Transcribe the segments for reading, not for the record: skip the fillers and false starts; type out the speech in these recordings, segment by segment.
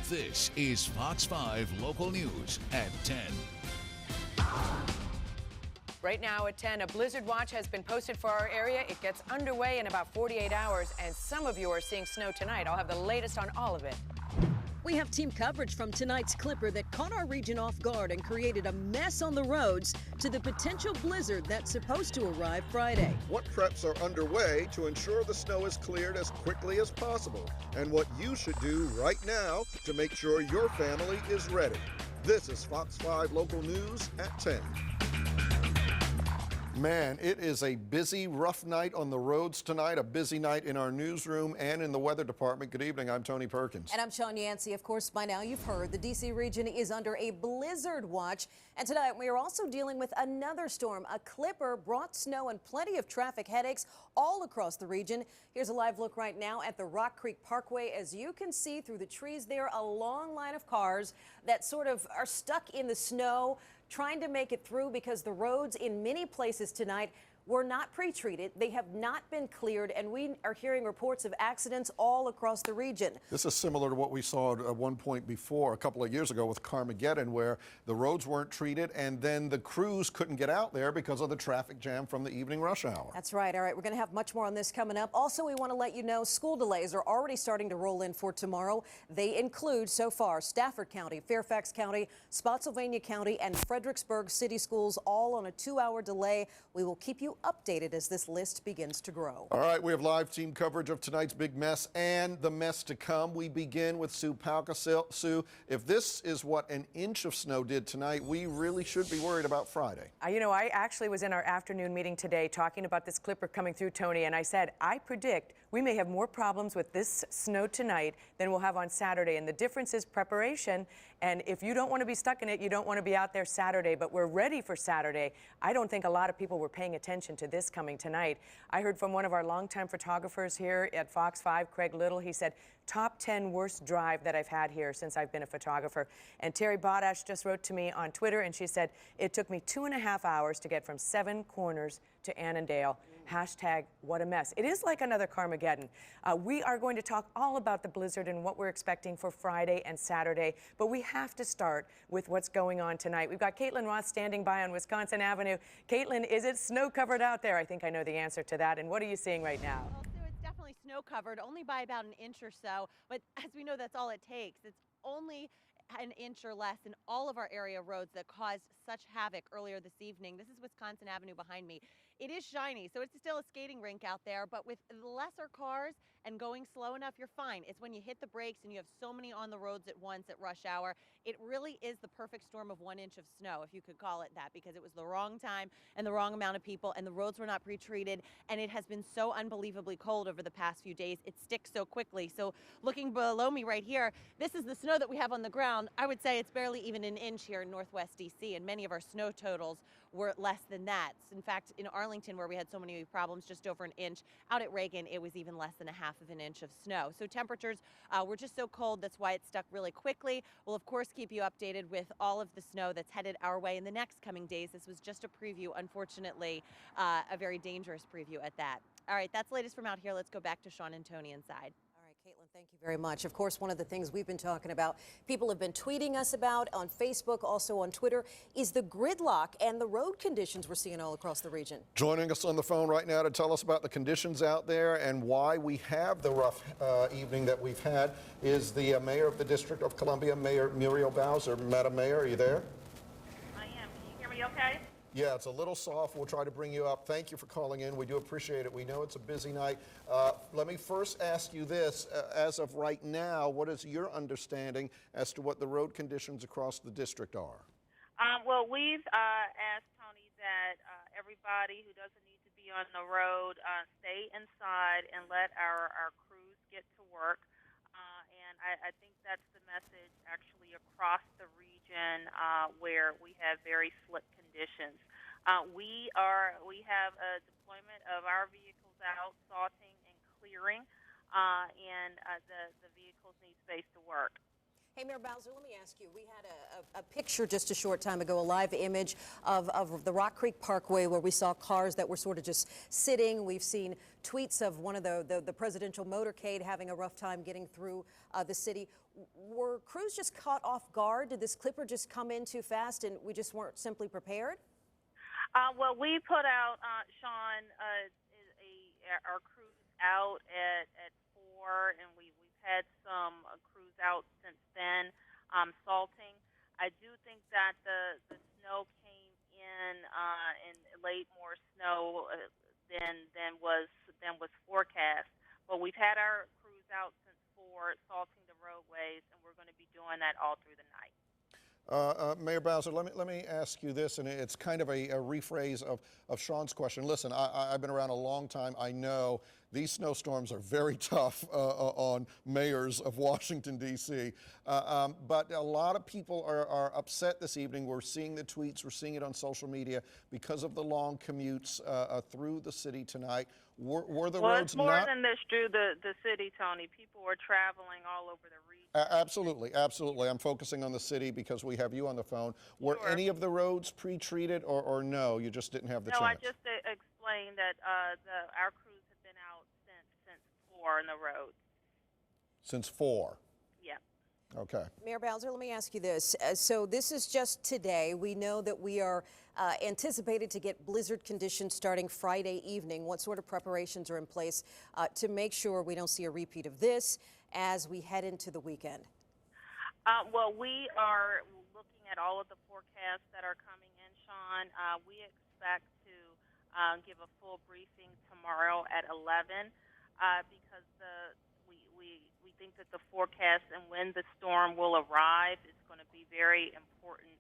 This is Fox 5 Local News at 10. Right now at 10, a blizzard watch has been posted for our area. It gets underway in about 48 hours, and some of you are seeing snow tonight. I'll have the latest on all of it. We have team coverage from tonight's Clipper that caught our region off guard and created a mess on the roads to the potential blizzard that's supposed to arrive Friday. What preps are underway to ensure the snow is cleared as quickly as possible, and what you should do right now to make sure your family is ready. This is Fox 5 Local News at 10. Man, it is a busy, rough night on the roads tonight, a busy night in our newsroom and in the weather department. Good evening, I'm Tony Perkins. And I'm Sean Yancey. Of course, by now you've heard the D.C. region is under a blizzard watch. And tonight we are also dealing with another storm. A Clipper brought snow and plenty of traffic headaches all across the region. Here's a live look right now at the Rock Creek Parkway. As you can see through the trees there, a long line of cars that sort of are stuck in the snow, trying to make it through because the roads in many places tonight were not pre-treated. They have not been cleared, and we are hearing reports of accidents all across the region. This is similar to what we saw at one point before, a couple of years ago with Carmageddon, where the roads weren't treated and then the crews couldn't get out there because of the traffic jam from the evening rush hour. That's right. All right, we're going to have much more on this coming up. Also, we want to let you know school delays are already starting to roll in for tomorrow. They include, so far, Stafford County, Fairfax County, Spotsylvania County, and Fredericksburg City Schools, all on a 2-hour delay. We will keep you updated as this list begins to grow. All right, we have live team coverage of tonight's big mess and the mess to come. We begin with Sue Palka. Sue, if this is what an inch of snow did tonight, we really should be worried about Friday. You know, I actually was in our afternoon meeting today talking about this Clipper coming through, Tony, and I said, I predict we may have more problems with this snow tonight than we'll have on Saturday. And the difference is preparation. And if you don't want to be stuck in it, you don't want to be out there Saturday. But we're ready for Saturday. I don't think a lot of people were paying attention to this coming tonight. I heard from one of our longtime photographers here at Fox 5, Craig Little. He said, top 10 worst drive that I've had here since I've been a photographer. And Terry Bodash just wrote to me on Twitter, and she said, it took me 2.5 hours to get from Seven Corners to Annandale. Hashtag, what a mess. It is like another Carmageddon. We are going to talk all about the blizzard and what we're expecting for Friday and Saturday, but we have to start with what's going on tonight. We've got Caitlin Ross standing by on Wisconsin Avenue. Caitlin, is it snow covered out there? I think I know the answer to that. And what are you seeing right now? Well, Sue, it's definitely snow covered, only by about an inch or so. But as we know, that's all it takes. It's only an inch or less in all of our area roads that caused such havoc earlier this evening. This is Wisconsin Avenue behind me. It is shiny, so it's still a skating rink out there, but with lesser cars and going slow enough, you're fine. It's when you hit the brakes and you have so many on the roads at once at rush hour. It really is the perfect storm of 1 inch of snow, if you could call it that, because it was the wrong time and the wrong amount of people, and the roads were not pre-treated, and it has been so unbelievably cold over the past few days. It sticks so quickly. So looking below me right here, this is the snow that we have on the ground. I would say it's barely even an inch here in Northwest DC, and many of our snow totals were less than that. In fact, in Arlington, where we had so many problems, just over an inch. Out at Reagan, it was even less than 1/2 of an inch of snow. So temperatures were just so cold. That's why it stuck really quickly. We'll, of course, keep you updated with all of the snow that's headed our way in the next coming days. This was just a preview, unfortunately, a very dangerous preview at that. All right, that's the latest from out here. Let's go back to Sean and Tony inside. Caitlin, thank you very much. Of course, one of the things we've been talking about, people have been tweeting us about on Facebook, also on Twitter, is the gridlock and the road conditions we're seeing all across the region. Joining us on the phone right now to tell us about the conditions out there and why we have the rough evening that we've had is the Mayor of the District of Columbia, Mayor Muriel Bowser. Madam Mayor, are you there? I am. Can you hear me okay? Yeah, it's a little soft. We'll try to bring you up. Thank you for calling in. We do appreciate it. We know it's a busy night. Let me first ask you this. As of right now, what is your understanding as to what the road conditions across the district are? Well, we've asked Tony that everybody who doesn't need to be on the road stay inside and let our crews get to work. And I think that's the message actually across the region where we have very slick conditions. We have a deployment of our vehicles out salting and clearing, and the vehicles need space to work. Hey, Mayor Bowser, let me ask you, we had a picture just a short time ago, a live image of the Rock Creek Parkway where we saw cars that were sort of just sitting. We've seen tweets of one of the presidential motorcade having a rough time getting through the city. Were crews just caught off guard? Did this clipper just come in too fast and we just weren't simply prepared? Well, we put out, Sean, our crews out at 4, and we've had some crews out since then, salting. I do think that the snow came in and laid more snow than was forecast. But we've had our crews out since 4, salting the roadways, and we're going to be doing that all through the night. Mayor Bowser, let me ask you this, and it's kind of a rephrase of Sean's question. Listen, I've been around a long time. I know these snowstorms are very tough on mayors of Washington, D.C., but a lot of people are upset this evening. We're seeing the tweets. We're seeing it on social media because of the long commutes through the city tonight. Were the roads it's more not... than this through the city, Tony. People were traveling all over the region. Absolutely, absolutely. I'm focusing on the city because we have you on the phone. Were Sure. any of the roads pre-treated or no? You just didn't have the No, chance? I just explained that our crews have been out since 4 on the road. Since 4? Yeah. Okay. Mayor Bowser, let me ask you this. So this is just today. We know that we are anticipated to get blizzard conditions starting Friday evening. What sort of preparations are in place to make sure we don't see a repeat of this as we head into the weekend? Well, we are looking at all of the forecasts that are coming in, Sean. We expect to give a full briefing tomorrow at 11 because we think that the forecast and when the storm will arrive is going to be very important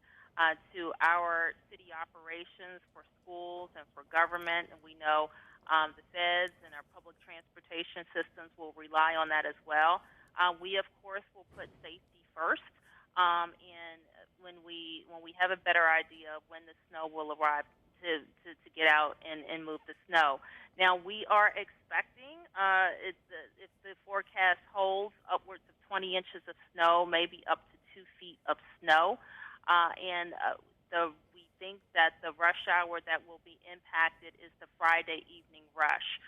to our city operations, for schools and for government, and we know the feds and our public transportation systems will rely on that as well. We, of course, will put safety first, and when we have a better idea of when the snow will arrive to get out and move the snow. Now, we are expecting, if the forecast holds, upwards of 20 inches of snow, maybe up to 2 feet of snow, we think that the rush hour that will be impacted is the Friday evening rush.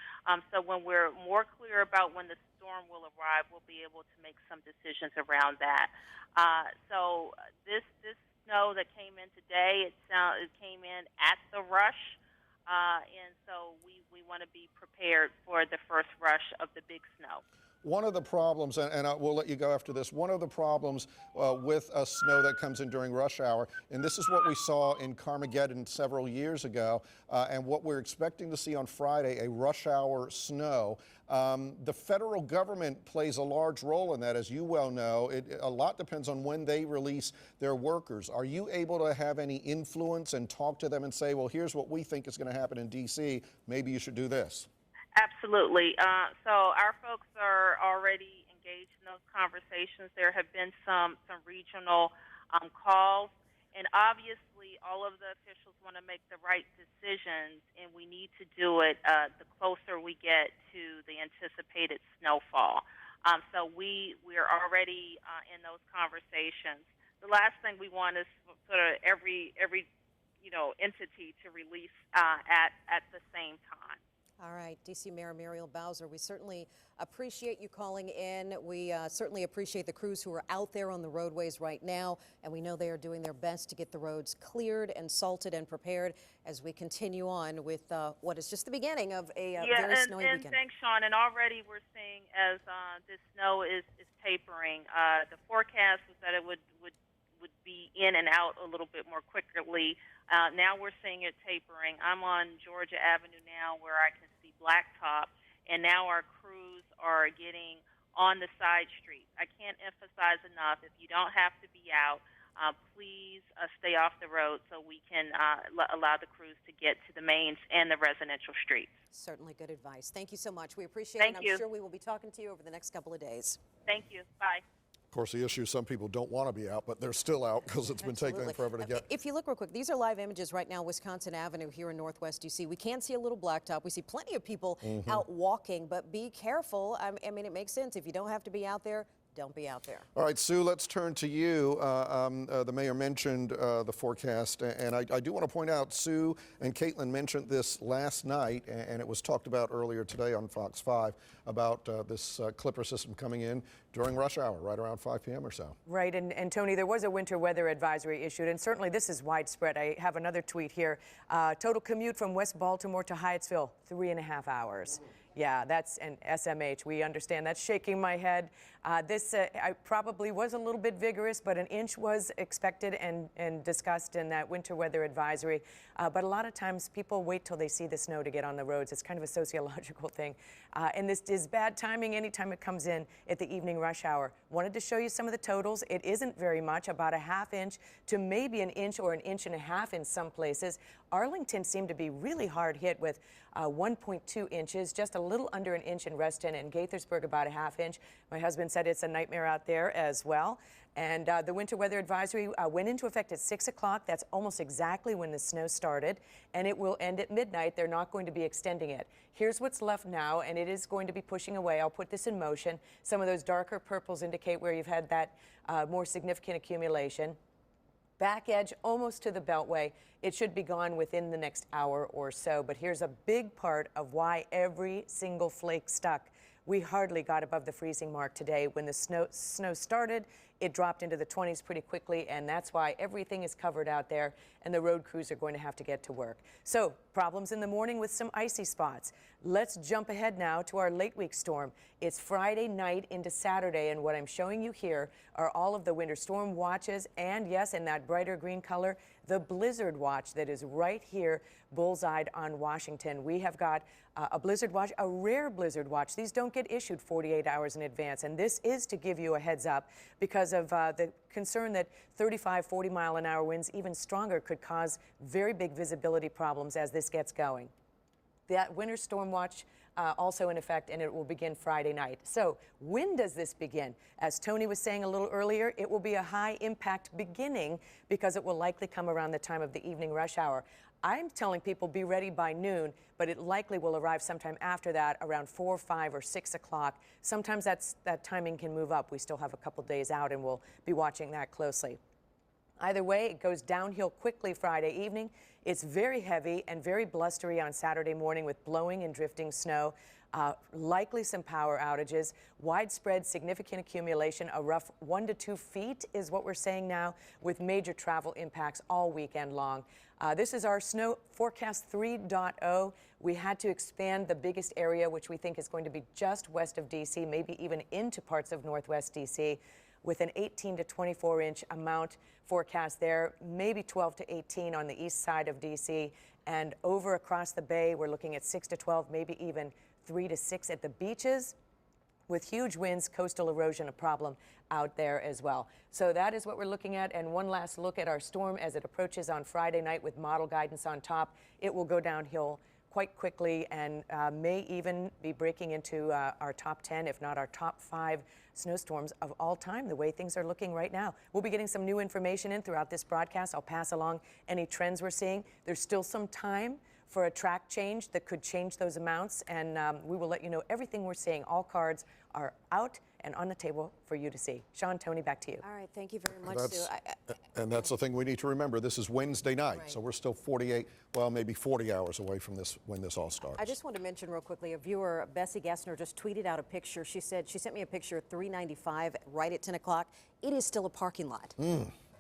So when we're more clear about when the storm will arrive, we'll be able to make some decisions around that. So this snow that came in today, it came in at the rush, and so we want to be prepared for the first rush of the big snow. One of the problems, and we'll let you go after this, one of the problems with snow that comes in during rush hour, and this is what we saw in Carmageddon several years ago, and what we're expecting to see on Friday, a rush hour snow. The federal government plays a large role in that, as you well know. A lot depends on when they release their workers. Are you able to have any influence and talk to them and say, well, here's what we think is going to happen in D.C., maybe you should do this? Absolutely. So our folks are already engaged in those conversations. There have been some regional calls, and obviously all of the officials want to make the right decisions, and we need to do it the closer we get to the anticipated snowfall. So we're already in those conversations. The last thing we want is sort of every entity to release at the same time. All right, D.C. Mayor Muriel Bowser, we certainly appreciate you calling in. We certainly appreciate the crews who are out there on the roadways right now, and we know they are doing their best to get the roads cleared and salted and prepared as we continue on with what is just the beginning of a very snowy weekend. And thanks, Sean. And already we're seeing as this snow is tapering. The forecast was that it would be in and out a little bit more quickly. Now we're seeing it tapering. I'm on Georgia Avenue now where I can see blacktop, and now our crews are getting on the side streets. I can't emphasize enough, if you don't have to be out, please stay off the road so we can allow the crews to get to the mains and the residential streets. Certainly good advice. Thank you so much. We appreciate it, and I'm sure we will be talking to you over the next couple of days. Thank you. Bye. Of course, the issue is some people don't want to be out, but they're still out because it's been taking them forever to get. If you look real quick, these are live images right now, Wisconsin Avenue here in Northwest D.C. We can see a little blacktop. We see plenty of people out walking, but be careful. I mean, it makes sense. If you don't have to be out there, Don't be out there. All right, Sue, let's turn to you. The mayor mentioned the forecast, and I do want to point out, Sue and Caitlin mentioned this last night, and it was talked about earlier today on Fox 5 about this Clipper system coming in during rush hour, right around 5 p.m. or so. Right, and Tony, there was a winter weather advisory issued, and certainly this is widespread. I have another tweet here. Total commute from West Baltimore to Hyattsville, 3.5 hours. Yeah, that's an SMH. We understand. That's shaking my head. This I probably was a little bit vigorous, but an inch was expected and discussed in that winter weather advisory. But a lot of times people wait till they see the snow to get on the roads. It's kind of a sociological thing. And this is bad timing anytime it comes in at the evening rush hour. Wanted to show you some of the totals. It isn't very much, about 1/2 inch to maybe an inch or 1.5 inches in some places. Arlington seemed to be really hard hit with 1.2 inches, just a little under an inch in Reston, and Gaithersburg about 1/2 inch. My husband said it's a nightmare out there as well. And the winter weather advisory went into effect at 6 o'clock. That's almost exactly when the snow started, and it will end at midnight. They're not going to be extending it. Here's what's left now, and it is going to be pushing away. I'll put this in motion. Some of those darker purples indicate where you've had that more significant accumulation. Back edge almost to the Beltway. It should be gone within the next hour or so, but here's a big part of why every single flake stuck. We hardly got above the freezing mark today. When the snow started, it dropped into the 20s pretty quickly, and that's why everything is covered out there, and the road crews are going to have to get to work. So, problems in the morning with some icy spots. Let's jump ahead now to our late week storm. It's Friday night into Saturday, and what I'm showing you here are all of the winter storm watches, and yes, in that brighter green color, the blizzard watch that is right here, bullseyed on Washington. We have got a blizzard watch, a rare blizzard watch. These don't get issued 48 hours in advance, and this is to give you a heads up because of the concern that 35, 40-mile-an-hour winds, even stronger, could cause very big visibility problems as this gets going. That winter storm watch also in effect, and it will begin Friday night. So when does this begin? As Tony was saying a little earlier, it will be a high impact beginning because it will likely come around the time of the evening rush hour. I'm telling people be ready by noon, but it likely will arrive sometime after that, around 4, 5, or 6 o'clock. Sometimes that timing can move up. We still have a couple days out, and we'll be watching that closely. Either way, it goes downhill quickly Friday evening. It's very heavy and very blustery on Saturday morning with blowing and drifting snow. Likely some power outages, widespread significant accumulation, a rough 1 to 2 feet is what we're saying now, with major travel impacts all weekend long. This is our snow forecast 3.0. We had to expand the biggest area, which we think is going to be just west of D.C., maybe even into parts of northwest D.C., with an 18 to 24 inch amount forecast there, maybe 12 to 18 on the east side of D.C. And over across the bay, we're looking at 6 to 12, maybe even 3 to 6 at the beaches, with huge winds, coastal erosion a problem out there as well. So that is what we're looking at. And one last look at our storm as it approaches on Friday night with model guidance on top. It will go downhill quite quickly and may even be breaking into our top 10, if not our top 5 snowstorms of all time, the way things are looking right now. We'll be getting some new information in throughout this broadcast. I'll pass along any trends we're seeing. There's still some time for a track change that could change those amounts, and we will let you know everything we're seeing. All cards are out and on the table for you to see. Sean, Tony, back to you. All right, thank you very much, Sue. And that's the thing we need to remember. This is Wednesday night, Right. so we're still 48, well, maybe 40 hours away from this when this all starts. I just want to mention real quickly, a viewer, Bessie Gessner, just tweeted out a picture. She said, she sent me a picture at 395 right at 10 o'clock. It is still a parking lot.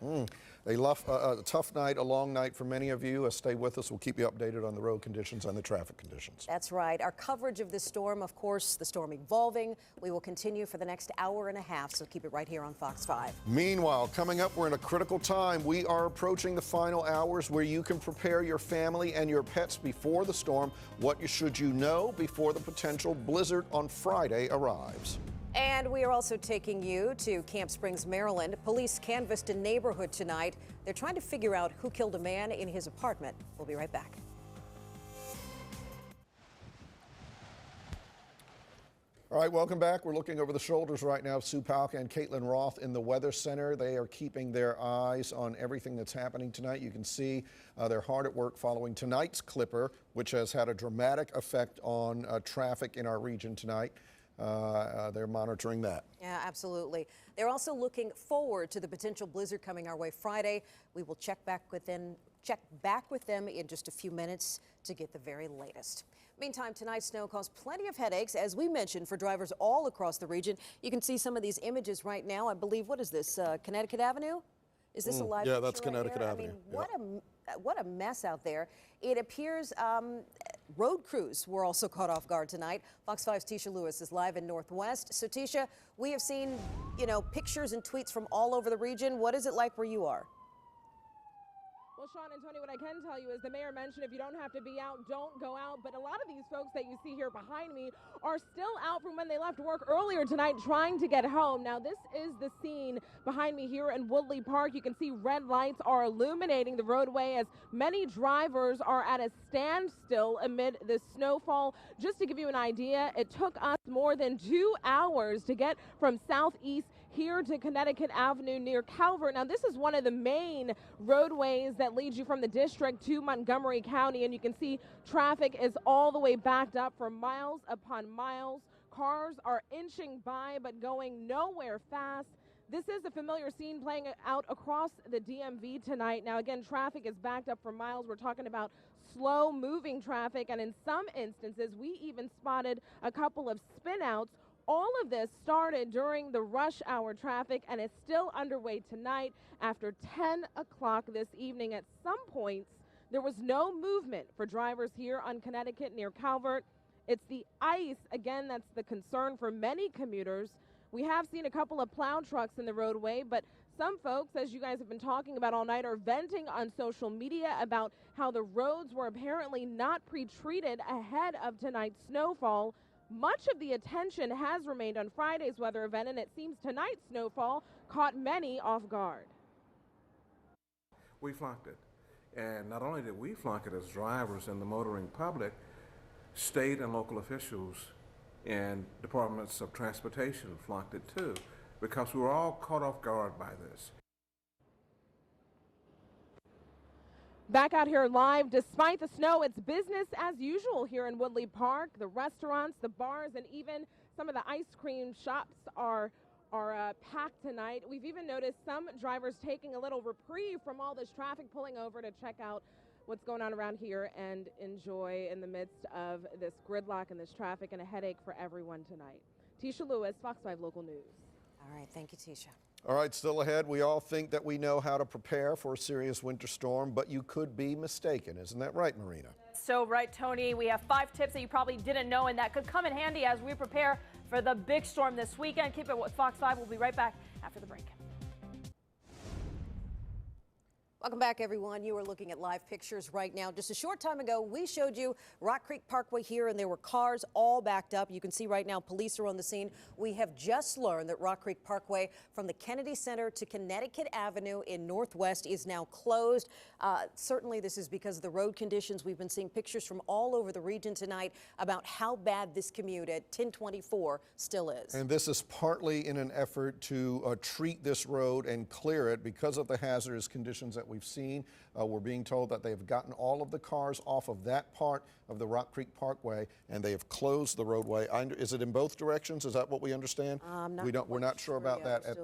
A tough night, a long night for many of you. Stay with us. We'll keep you updated on the road conditions and the traffic conditions. That's right. Our coverage of this storm, of course, the storm evolving. We will continue for the next hour and a half, so keep it right here on Fox 5. Meanwhile, coming up, we're in a critical time. We are approaching the final hours where you can prepare your family and your pets before the storm. What should you know before the potential blizzard on Friday arrives? And we are also taking you to Camp Springs, Maryland. Police canvassed a neighborhood tonight. They're trying to figure out who killed a man in his apartment. We'll be right back. All right, welcome back. We're looking over the shoulders right now of Sue Palka and Caitlin Roth in the Weather Center. They are keeping their eyes on everything that's happening tonight. You can see they're hard at work following tonight's Clipper, which has had a dramatic effect on traffic in our region tonight. they're monitoring that. Yeah, absolutely. They're also looking forward to the potential blizzard coming our way Friday. We will check back with them in just a few minutes to get the very latest. Meantime, tonight's snow caused plenty of headaches, as we mentioned, for drivers all across the region. You can see some of these images right now. I believe, what is this, Connecticut Avenue? Is this a live Yeah, picture that's right Connecticut here? Avenue. I mean, what a mess out there. It appears road crews were also caught off guard tonight. Fox 5's Tisha Lewis is live in Northwest. So, Tisha, we have seen, pictures and tweets from all over the region. What is it like where you are? Well, Sean and Tony, what I can tell you is the mayor mentioned if you don't have to be out, don't go out. But a lot of these folks that you see here behind me are still out from when they left work earlier tonight trying to get home. Now, this is the scene behind me here in Woodley Park. You can see red lights are illuminating the roadway as many drivers are at a standstill amid the snowfall. Just to give you an idea, it took us more than 2 hours to get from southeast here to Connecticut Avenue near Calvert. Now, this is one of the main roadways that leads you from the district to Montgomery County, and you can see traffic is all the way backed up for miles upon miles. Cars are inching by but going nowhere fast. This is a familiar scene playing out across the DMV tonight. Now, again, traffic is backed up for miles. We're talking about slow-moving traffic, and in some instances, we even spotted a couple of spinouts. All of this started during the rush hour traffic and is still underway tonight after 10 o'clock this evening. At some points, there was no movement for drivers here on Connecticut near Calvert. It's the ice, again, that's the concern for many commuters. We have seen a couple of plow trucks in the roadway, but some folks, as you guys have been talking about all night, are venting on social media about how the roads were apparently not pre-treated ahead of tonight's snowfall. Much of the attention has remained on Friday's weather event, and it seems tonight's snowfall caught many off guard. We flunked it. And not only did we flunk it as drivers and the motoring public, state and local officials and departments of transportation flunked it too, because we were all caught off guard by this. Back out here live, despite the snow, it's business as usual here in Woodley Park. The restaurants, the bars, and even some of the ice cream shops are packed tonight. We've even noticed some drivers taking a little reprieve from all this traffic, pulling over to check out what's going on around here and enjoy in the midst of this gridlock and this traffic and a headache for everyone tonight. Tisha Lewis, Fox 5 Local News. All right, thank you, Tisha. All right, still ahead, we all think that we know how to prepare for a serious winter storm, but you could be mistaken. Isn't that right, Marina? So right, Tony. We have 5 tips that you probably didn't know and that could come in handy as we prepare for the big storm this weekend. Keep it with Fox 5. We'll be right back after the break. Welcome back, everyone. You are looking at live pictures right now. Just a short time ago, we showed you Rock Creek Parkway here, and there were cars all backed up. You can see right now police are on the scene. We have just learned that Rock Creek Parkway from the Kennedy Center to Connecticut Avenue in Northwest is now closed. Certainly, this is because of the road conditions. We've been seeing pictures from all over the region tonight about how bad this commute at 1024 still is. And this is partly in an effort to treat this road and clear it because of the hazardous conditions that we've seen. We're being told that they've gotten all of the cars off of that part of the Rock Creek Parkway, and they have closed the roadway. Is it in both directions? Is that what we understand? We're not sure about that.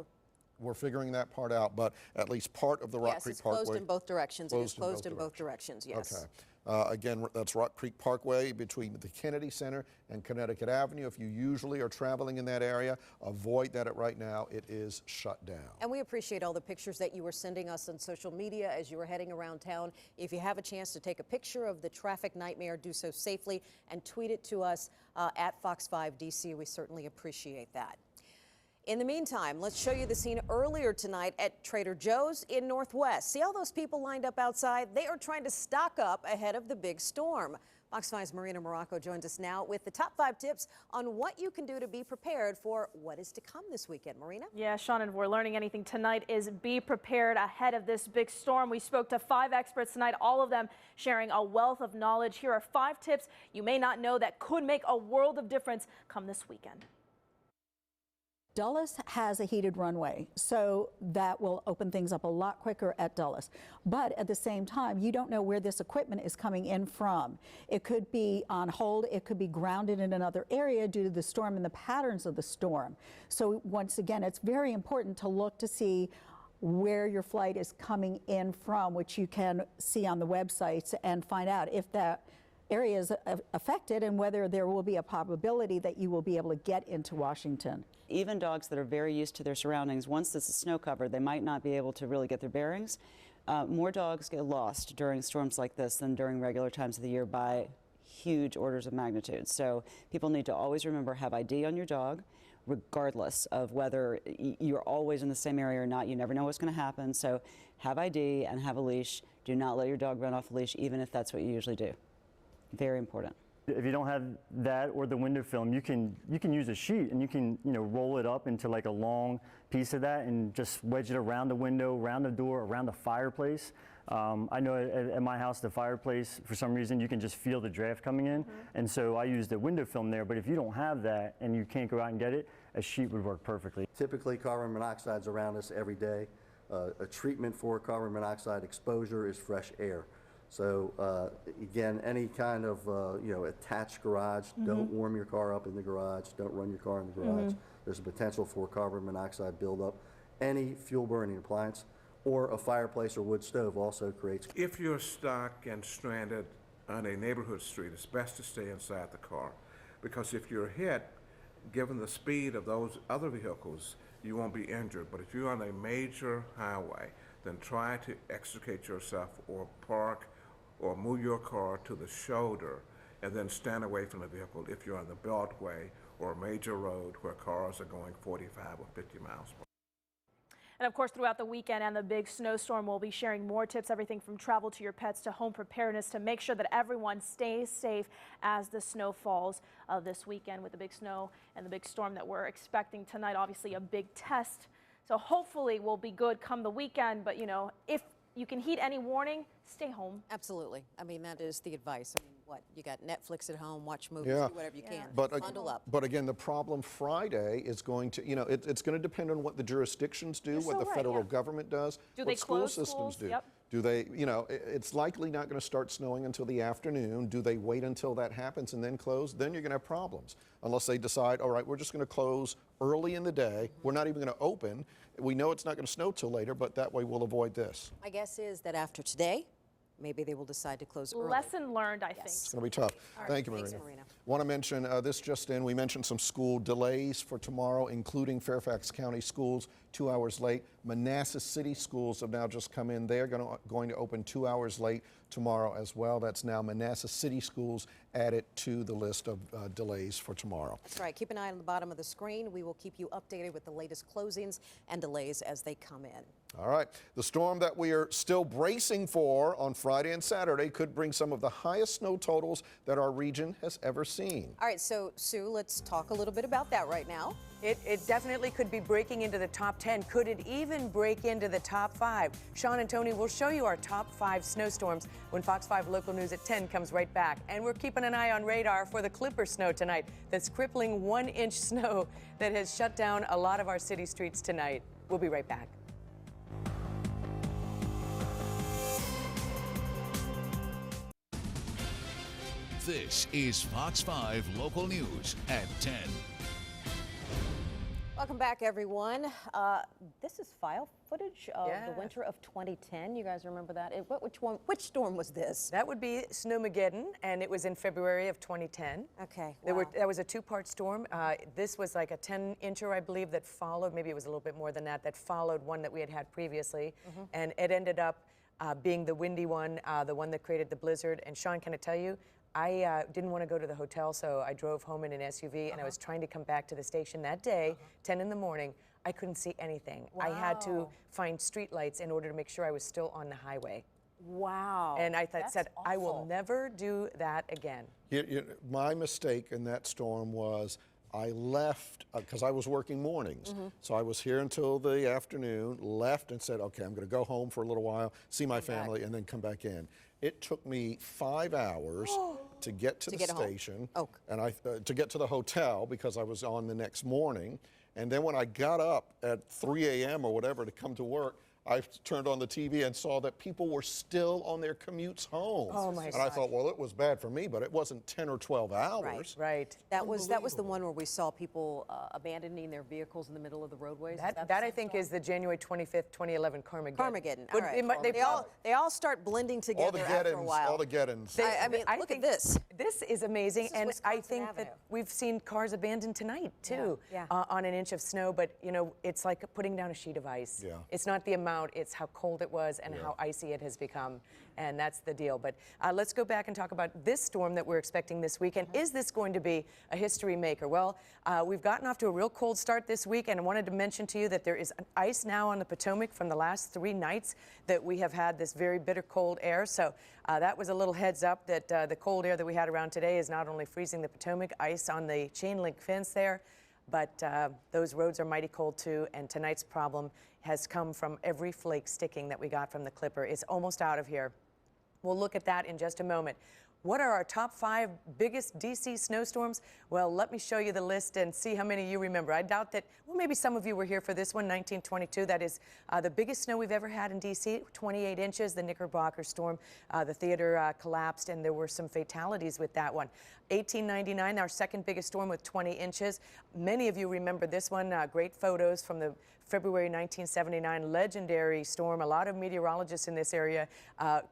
We're figuring that part out, but at least part of the Rock Creek Parkway. Yes, it's closed in both directions. It is closed in both directions, yes. Okay. Again, that's Rock Creek Parkway between the Kennedy Center and Connecticut Avenue. If you usually are traveling in that area, avoid that right now. It is shut down. And we appreciate all the pictures that you were sending us on social media as you were heading around town. If you have a chance to take a picture of the traffic nightmare, do so safely and tweet it to us at Fox 5 DC. We certainly appreciate that. In the meantime, let's show you the scene earlier tonight at Trader Joe's in Northwest. See all those people lined up outside? They are trying to stock up ahead of the big storm. Fox 5's Marina Morocco joins us now with the top 5 tips on what you can do to be prepared for what is to come this weekend. Marina? Yeah, Sean, and if we're learning anything tonight is be prepared ahead of this big storm. We spoke to 5 experts tonight, all of them sharing a wealth of knowledge. Here are 5 tips you may not know that could make a world of difference come this weekend. Dulles has a heated runway, so that will open things up a lot quicker at Dulles. But at the same time, you don't know where this equipment is coming in from. It could be on hold, it could be grounded in another area due to the storm and the patterns of the storm. So once again, it's very important to look to see where your flight is coming in from, which you can see on the websites, and find out if that area is affected and whether there will be a probability that you will be able to get into Washington. Even dogs that are very used to their surroundings, once this is snow covered, they might not be able to really get their bearings. More dogs get lost during storms like this than during regular times of the year by huge orders of magnitude. So people need to always remember, have ID on your dog, regardless of whether you're always in the same area or not. You never know what's going to happen. So have ID and have a leash. Do not let your dog run off a leash, even if that's what you usually do. Very important. If you don't have that or the window film, you can use a sheet and you can roll it up into like a long piece of that and just wedge it around the window, around the door, around the fireplace. I know at my house, the fireplace, for some reason, you can just feel the draft coming in. And so I use the window film there, but if you don't have that and you can't go out and get it, a sheet would work perfectly. Typically, carbon monoxide is around us every day. A treatment for carbon monoxide exposure is fresh air. So again, any kind of attached garage, don't warm your car up in the garage, don't run your car in the garage. There's a potential for carbon monoxide buildup. Any fuel burning appliance or a fireplace or wood stove also creates. If you're stuck and stranded on a neighborhood street, it's best to stay inside the car, because if you're hit, given the speed of those other vehicles, you won't be injured. But if you're on a major highway, then try to extricate yourself or park or move your car to the shoulder and then stand away from the vehicle if you're on the beltway or a major road where cars are going 45 or 50 miles per hour. And of course, throughout the weekend and the big snowstorm, we'll be sharing more tips, everything from travel to your pets to home preparedness, to make sure that everyone stays safe as the snow falls this weekend with the big snow and the big storm that we're expecting tonight. Obviously a big test. So hopefully we'll be good come the weekend. But, if you can heed any warning, stay home. Absolutely. I mean, that is the advice. I mean, what? You got Netflix at home, watch movies, do whatever you can. Bundle up. But again, the problem Friday is going to, it's going to depend on what the jurisdictions do, what the federal government does, what school systems do. Do they, it's likely not going to start snowing until the afternoon. Do they wait until that happens and then close? Then you're going to have problems. Unless they decide, all right, we're just going to close early in the day. We're not even going to open. We know it's not going to snow till later, but that way we'll avoid this. My guess is that after today, maybe they will decide to close early. Lesson learned, I think. It's going to be tough. Thank you, Marina. Thanks, Marina. Want to mention this just in. We mentioned some school delays for tomorrow, including Fairfax County schools 2 hours late. Manassas City schools have now just come in. They're going to open 2 hours late tomorrow as well. That's now Manassas City schools added to the list of delays for tomorrow. That's right. Keep an eye on the bottom of the screen. We will keep you updated with the latest closings and delays as they come in. All right. The storm that we are still bracing for on Friday and Saturday could bring some of the highest snow totals that our region has ever seen. All right, so Sue, let's talk a little bit about that right now. It definitely could be breaking into the top 10. Could it even break into the top 5? Sean and Tony will show you our top 5 snowstorms when Fox 5 Local News at 10 comes right back. And we're keeping an eye on radar for the Clipper snow tonight. That's crippling 1-inch snow that has shut down a lot of our city streets tonight. We'll be right back. This is Fox 5 Local News at 10. Welcome back, everyone. This is file footage of the winter of 2010. You guys remember that? Which storm was this? That would be Snowmageddon, and it was in February of 2010. Okay. That was a 2-part storm. This was like a 10-incher, I believe, that followed. Maybe it was a little bit more than that. That followed one that we had previously, and it ended up being the windy one, the one that created the blizzard. And Sean, can I tell you? I didn't want to go to the hotel, so I drove home in an SUV, and I was trying to come back to the station that day, 10 in the morning. I couldn't see anything. Wow. I had to find street lights in order to make sure I was still on the highway. Wow. And I said, I will never do that again. My mistake in that storm was I left, because I was working mornings. So I was here until the afternoon, left and said, okay, I'm going to go home for a little while, see my family, and then come back in. It took me 5 hours to get to the station, and to get to the hotel because I was on the next morning. And then when I got up at 3 a.m. or whatever to come to work, I turned on the TV and saw that people were still on their commutes home. Oh my And I thought, well, it was bad for me, but it wasn't 10 or 12 hours. Right. That was the one where we saw people abandoning their vehicles in the middle of the roadways. That I think is the January 25th, 2011 Carmageddon. Carmageddon. But All right. They all start blending together after a while. All the Geddons. I mean, look at this. This is amazing, and I think Avenue. that we've seen cars abandoned tonight too, Yeah. on an inch of snow. But you know, it's like putting down a sheet of ice. Yeah. It's not the amount; it's how cold it was and how icy it has become, and that's the deal. But let's go back and talk about this storm that we're expecting this weekend. Is this going to be a history maker? Well, we've gotten off to a real cold start this week, and I wanted to mention to you that there is ice now on the Potomac from the last 3 nights that we have had this very bitter cold air. So that was a little heads up that the cold air that we had around today is not only freezing the Potomac, ice on the chain link fence there, but those roads are mighty cold too, and tonight's problem has come from every flake sticking that we got from the Clipper. It's almost out of here. We'll look at that in just a moment. What are our top 5 biggest DC snowstorms? Well, let me show you the list and see how many you remember. I doubt that, well, maybe some of you were here for this one, 1922. That is the biggest snow we've ever had in DC, 28 inches, the Knickerbocker storm. The theater collapsed, and there were some fatalities with that one. 1899, our second biggest storm with 20 inches. Many of you remember this one. Great photos from the February 1979 legendary storm. A lot of meteorologists in this area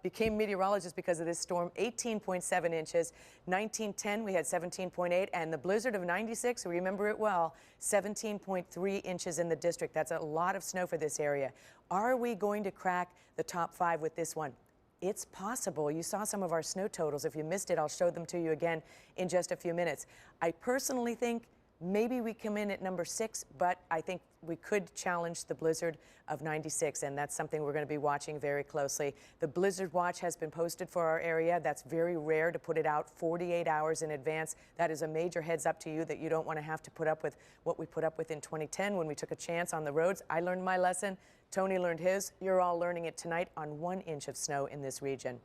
became meteorologists because of this storm. 18.7 inches. 1910 we had 17.8, and the blizzard of 96, we remember it well, 17.3 inches in the district. That's a lot of snow for this area. Are we going to crack the top 5 with this one? It's possible. You saw some of our snow totals. If you missed it, I'll show them to you again in just a few minutes. I personally think maybe we come in at number 6, but I think we could challenge the blizzard of 96, and that's something we're going to be watching very closely. The blizzard watch has been posted for our area. That's very rare to put it out 48 hours in advance. That is a major heads up to you that you don't want to have to put up with what we put up with in 2010 when we took a chance on the roads. I learned my lesson. Tony learned his. You're all learning it tonight on 1 inch of snow in this region.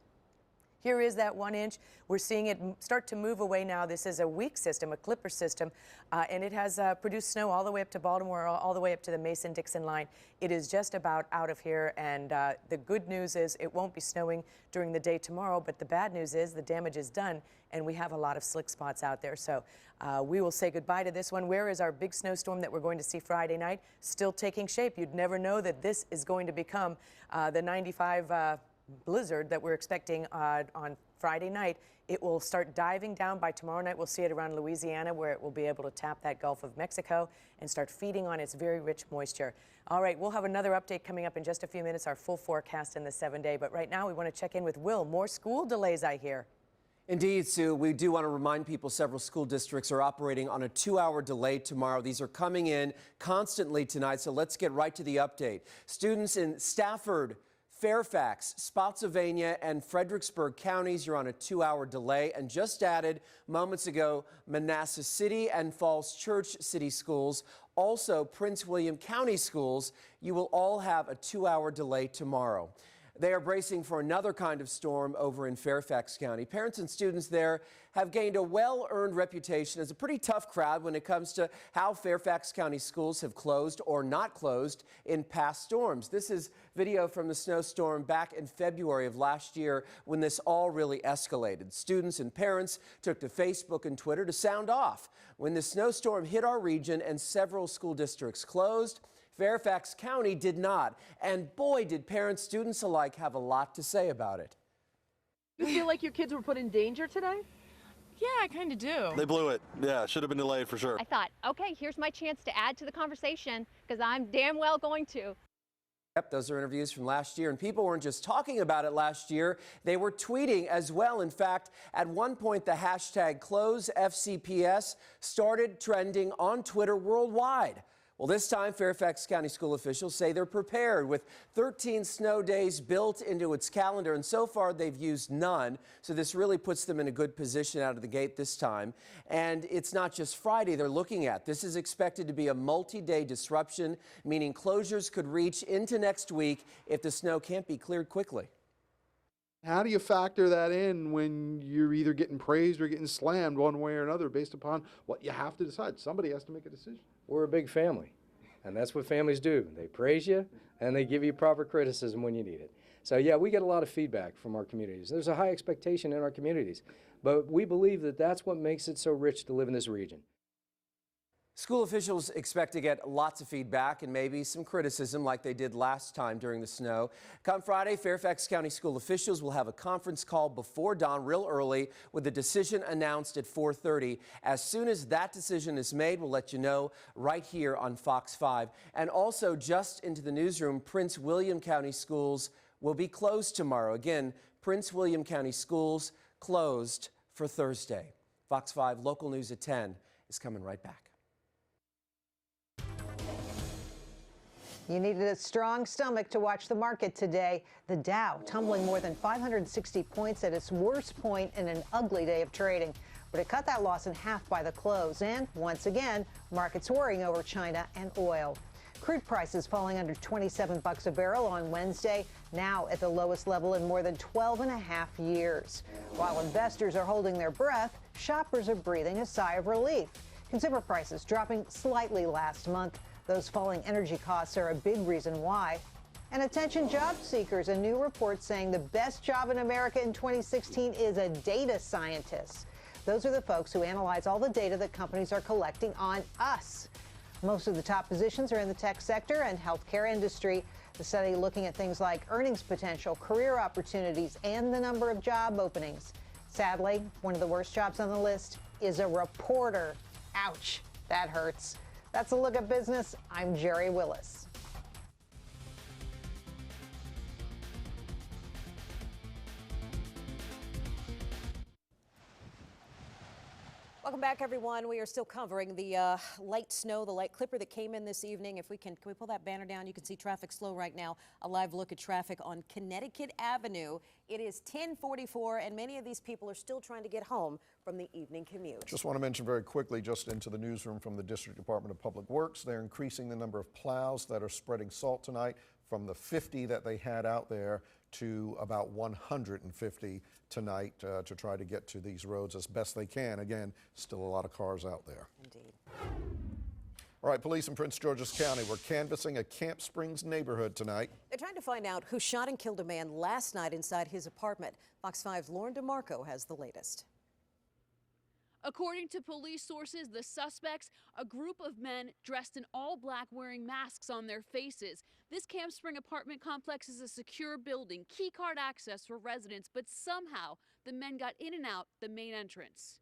Here is that 1 inch. We're seeing it start to move away now. This is a weak system, a Clipper system, and it has produced snow all the way up to Baltimore, all the way up to the Mason-Dixon line. It is just about out of here, and the good news is it won't be snowing during the day tomorrow, but the bad news is the damage is done, and we have a lot of slick spots out there. So we will say goodbye to this one. Where is our big snowstorm that we're going to see Friday night? Still taking shape. You'd never know that this is going to become the 95 blizzard that we're expecting on Friday night. It will start diving down by tomorrow night. We'll see it around Louisiana, where it will be able to tap that Gulf of Mexico and start feeding on its very rich moisture. All right, we'll have another update coming up in just a few minutes, our full forecast in the 7-day. But right now, we want to check in with Will. More school delays, I hear. Indeed, Sue. We do want to remind people several school districts are operating on a 2-hour delay tomorrow. These are coming in constantly tonight, so let's get right to the update. Students in Stafford, Fairfax, Spotsylvania, and Fredericksburg counties, you're on a 2-hour delay. And just added moments ago, Manassas City and Falls Church City Schools, also Prince William County Schools, you will all have a 2-hour delay tomorrow. They are bracing for another kind of storm over in Fairfax County. Parents and students there have gained a well-earned reputation as a pretty tough crowd when it comes to how Fairfax County schools have closed or not closed in past storms. This is video from the snowstorm back in February of last year when this all really escalated. Students and parents took to Facebook and Twitter to sound off when the snowstorm hit our region and several school districts closed. Fairfax County did not, and boy, did parents, students alike have a lot to say about it. You feel like your kids were put in danger today? Yeah, I kind of do. They blew it. Yeah, should have been delayed for sure. I thought, okay, here's my chance to add to the conversation because I'm damn well going to. Yep, those are interviews from last year, and people weren't just talking about it last year, they were tweeting as well. In fact, at one point, the hashtag #CloseFCPS started trending on Twitter worldwide. Well, this time, Fairfax County school officials say they're prepared with 13 snow days built into its calendar, and so far they've used none. So this really puts them in a good position out of the gate this time. And it's not just Friday they're looking at. This is expected to be a multi-day disruption, meaning closures could reach into next week if the snow can't be cleared quickly. How do you factor that in when you're either getting praised or getting slammed one way or another based upon what you have to decide? Somebody has to make a decision. we're a big family. And that's what families do. They praise you and they give you proper criticism when you need it. So yeah, we get a lot of feedback from our communities. There's a high expectation in our communities, but we believe that that's what makes it so rich to live in this region. School officials expect to get lots of feedback and maybe some criticism like they did last time during the snow. Come Friday, Fairfax County school officials will have a conference call before dawn real early with a decision announced at 4:30. As soon as that decision is made, we'll let you know right here on Fox 5. And also just into the newsroom, Prince William County schools will be closed tomorrow. Again, Prince William County schools closed for Thursday. Fox 5 local news at 10 is coming right back. You needed a strong stomach to watch the market today. The Dow tumbling more than 560 points at its worst point in an ugly day of trading. But it cut that loss in half by the close. And once again, markets worrying over China and oil. Crude prices falling under 27 bucks a barrel on Wednesday, now at the lowest level in more than 12 and a half years. While investors are holding their breath, shoppers are breathing a sigh of relief. Consumer prices dropping slightly last month. Those falling energy costs are a big reason why. And attention job seekers, a new report saying the best job in America in 2016 is a data scientist. Those are the folks who analyze all the data that companies are collecting on us. Most of the top positions are in the tech sector and healthcare industry. The study looking at things like earnings potential, career opportunities, and the number of job openings. Sadly, one of the worst jobs on the list is a reporter. Ouch, that hurts. That's a look at business. I'm Jerry Willis. Welcome back, everyone. We are still covering the light snow, the light clipper that came in this evening. If we can we pull that banner down? You can see traffic slow right now. A live look at traffic on Connecticut Avenue. It is 10:44, and many of these people are still trying to get home from the evening commute. Just want to mention very quickly, just into the newsroom from the District Department of Public Works, they're increasing the number of plows that are spreading salt tonight from the 50 that they had out there to about 150 tonight to try to get to these roads as best they can. Again, still a lot of cars out there. Indeed. All right, police in Prince George's County were canvassing a Camp Springs neighborhood tonight. They're trying to find out who shot and killed a man last night inside his apartment. Fox 5's Lauren DeMarco has the latest. According to police sources, the suspects, a group of men dressed in all black wearing masks on their faces. This Camp Spring apartment complex is a secure building, key card access for residents, but somehow the men got in and out the main entrance.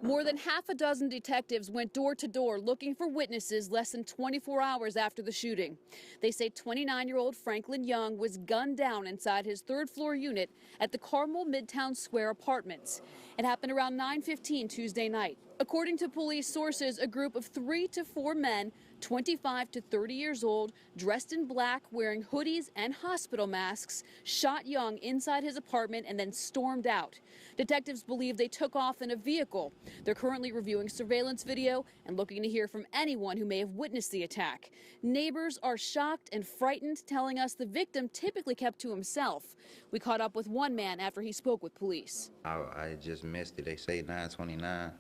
More than half a dozen detectives went door to door looking for witnesses less than 24 hours after the shooting. They say 29-year-old Franklin Young was gunned down inside his third-floor unit at the Carmel Midtown Square Apartments. It happened around 9:15 Tuesday night. According to police sources, a group of 3 to 4 men, 25 to 30 years old, dressed in black, wearing hoodies and hospital masks, shot Young inside his apartment and then stormed out. Detectives believe they took off in a vehicle. They're currently reviewing surveillance video and looking to hear from anyone who may have witnessed the attack. Neighbors are shocked and frightened, telling us the victim typically kept to himself. We caught up with one man after he spoke with police. I just missed it. They say 9:29.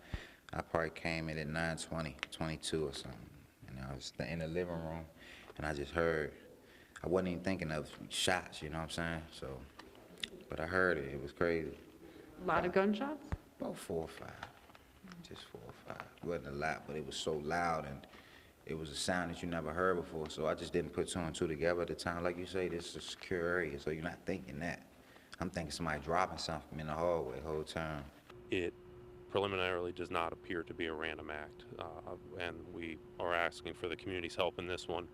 I probably came in at 9:20, 22 or something. And I was in the living room, and I just heard. I wasn't even thinking of shots, you know what I'm saying? So, but I heard it. It was crazy. A lot of gunshots? About 4 or 5. Just 4 or 5. It wasn't a lot, but it was so loud, and it was a sound that you never heard before. So I just didn't put 2 and 2 together at the time. Like you say, this is a secure area, so you're not thinking that. I'm thinking somebody dropping something in the hallway the whole time. It preliminarily does not appear to be a random act, and we are asking for the community's help in this one.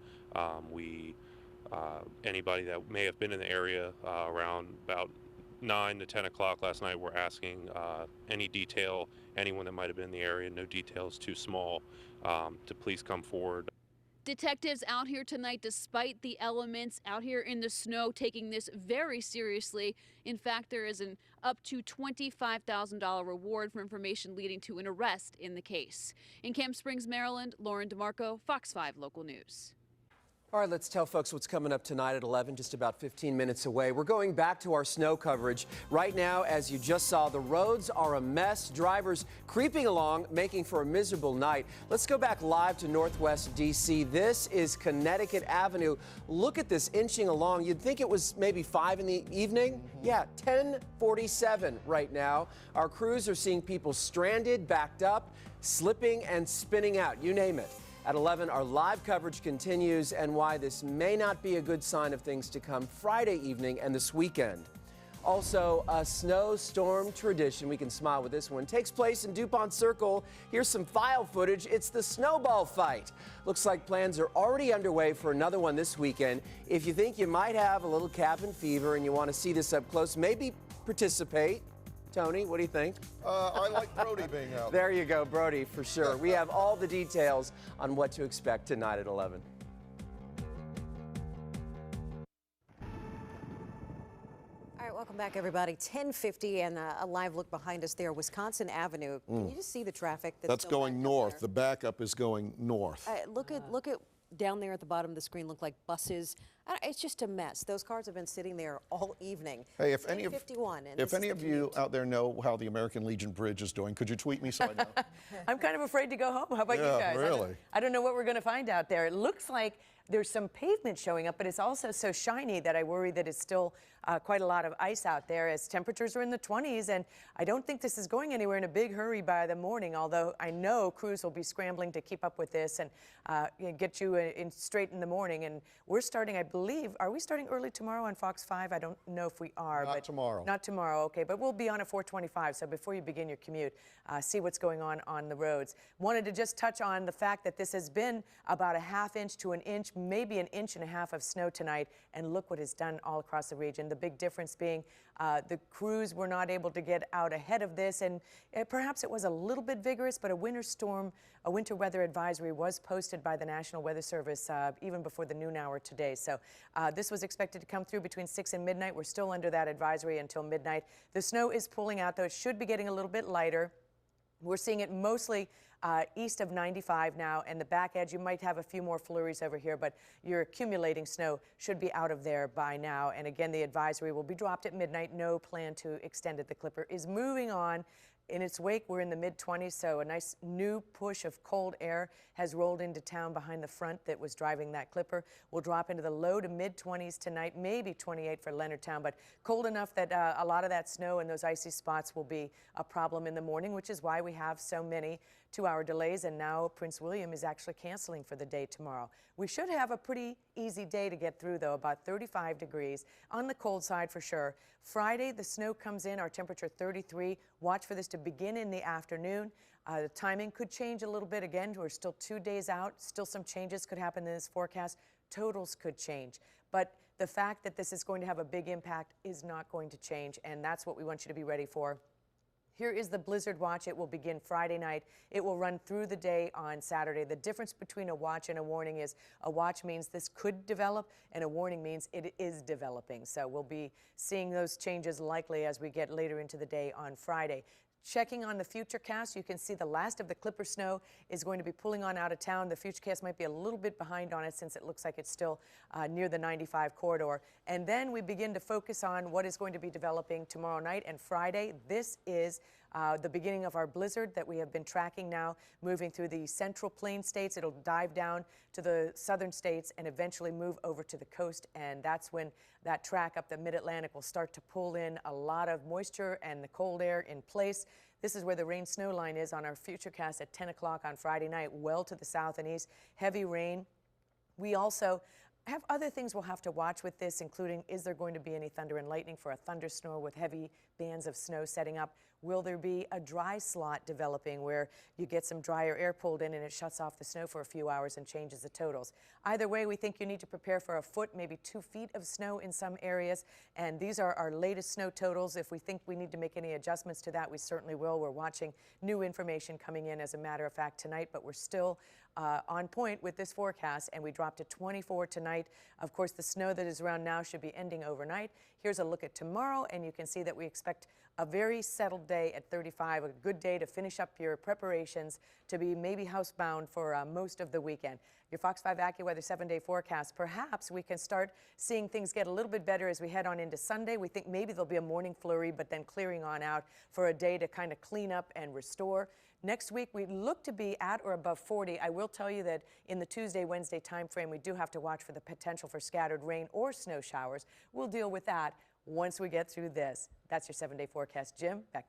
Anybody that may have been in the area around about 9 to 10 o'clock last night, we're asking any detail, anyone that might have been in the area, no details too small, to please come forward. Detectives out here tonight, despite the elements, out here in the snow, taking this very seriously. In fact, there is an up to $25,000 reward for information leading to an arrest in the case. In Camp Springs, Maryland, Lauren DeMarco, Fox 5 Local News. All right, let's tell folks what's coming up tonight at 11, just about 15 minutes away. We're going back to our snow coverage. Right now, as you just saw, the roads are a mess. Drivers creeping along, making for a miserable night. Let's go back live to Northwest D.C. This is Connecticut Avenue. Look at this inching along. You'd think it was maybe 5 in the evening. Yeah, 10:47 right now. Our crews are seeing people stranded, backed up, slipping and spinning out, you name it. At 11, our live coverage continues and why this may not be a good sign of things to come Friday evening and this weekend. Also, a snowstorm tradition, we can smile with this one, takes place in DuPont Circle. Here's some file footage. It's the snowball fight. Looks like plans are already underway for another one this weekend. If you think you might have a little cabin fever and you want to see this up close, maybe participate. Tony, what do you think? I like Brody being out. There you go, Brody, for sure. We have all the details on what to expect tonight at 11. All right, welcome back, everybody. 10:50 and a live look behind us there, Wisconsin Avenue. Can you just see the traffic? That's going north. The backup is going north. Look at down there at the bottom of the screen. Look like buses. It's just a mess. Those cars have been sitting there all evening. Hey, if any of you out there know how the American Legion Bridge is doing, could you tweet me so I know? I'm kind of afraid to go home. How about you guys? Really? I don't know what we're going to find out there. It looks like there's some pavement showing up, but it's also so shiny that I worry that it's still quite a lot of ice out there as temperatures are in the 20s, and I don't think this is going anywhere in a big hurry by the morning, although I know crews will be scrambling to keep up with this and get you in straight in the morning. And we're starting, I believe, are we starting early tomorrow on Fox 5? I don't know if we are. Not tomorrow. Not tomorrow, okay, but we'll be on at 4:25, so before you begin your commute, see what's going on the roads. Wanted to just touch on the fact that this has been about a ½ inch to an inch, maybe 1.5 inches of snow tonight, and look what it's done all across the region. The big difference being the crews were not able to get out ahead of this, and perhaps it was a little bit vigorous, but a winter weather advisory was posted by the National Weather Service even before the noon hour today. So this was expected to come through between 6 and midnight. We're still under that advisory until midnight. The snow is pulling out, though it should be getting a little bit lighter. We're seeing it mostly east of 95 now, and the back edge, you might have a few more flurries over here, but your accumulating snow should be out of there by now. And again, the advisory will be dropped at midnight. No plan to extend it. The Clipper is moving on. In its wake, we're in the mid-20s, so a nice new push of cold air has rolled into town behind the front that was driving that Clipper. We'll drop into the low to mid-20s tonight, maybe 28 for Leonardtown, but cold enough that a lot of that snow and those icy spots will be a problem in the morning, which is why we have so many 2-hour delays, and now Prince William is actually canceling for the day tomorrow. We should have a pretty easy day to get through, though, about 35 degrees on the cold side for sure. Friday, the snow comes in, our temperature 33. Watch for this to begin in the afternoon. The timing could change a little bit. Again, we're still 2 days out. Still some changes could happen in this forecast. Totals could change. But the fact that this is going to have a big impact is not going to change, and that's what we want you to be ready for. Here is the blizzard watch. It will begin Friday night. It will run through the day on Saturday. The difference between a watch and a warning is a watch means this could develop, and a warning means it is developing. So we'll be seeing those changes likely as we get later into the day on Friday. Checking on the FUTURECAST, you can see the last of the Clipper snow is going to be pulling on out of town. The FUTURECAST might be a little bit behind on it since it looks like it's still near the 95 corridor. And then we begin to focus on what is going to be developing tomorrow night and Friday. This is the beginning of our blizzard that we have been tracking now, moving through the central plain states. It'll dive down to the southern states and eventually move over to the coast, and that's when that track up the mid-Atlantic will start to pull in a lot of moisture and the cold air in place. This is where the rain-snow line is on our FUTURECAST at 10 o'clock on Friday night, well to the south and east. Heavy rain. We also have other things we'll have to watch with this, including is there going to be any thunder and lightning for a thunderstorm with heavy bands of snow setting up? Will there be a dry slot developing where you get some drier air pulled in and it shuts off the snow for a few hours and changes the totals? Either way, we think you need to prepare for a foot, maybe 2 feet of snow in some areas. And these are our latest snow totals. If we think we need to make any adjustments to that, we certainly will. We're watching new information coming in, as a matter of fact, tonight, but we're still on point with this forecast, and we dropped to 24 tonight. Of course, the snow that is around now should be ending overnight. Here's a look at tomorrow, and you can see that we expect a very settled day at 35, a good day to finish up your preparations to be maybe housebound for most of the weekend. Your Fox 5 AccuWeather 7-day forecast, perhaps we can start seeing things get a little bit better as we head on into Sunday. We think maybe there'll be a morning flurry, but then clearing on out for a day to kind of clean up and restore. Next week, we look to be at or above 40. I will tell you that in the Tuesday, Wednesday timeframe, we do have to watch for the potential for scattered rain or snow showers. We'll deal with that once we get through this. That's your 7-day forecast. Jim, back to you.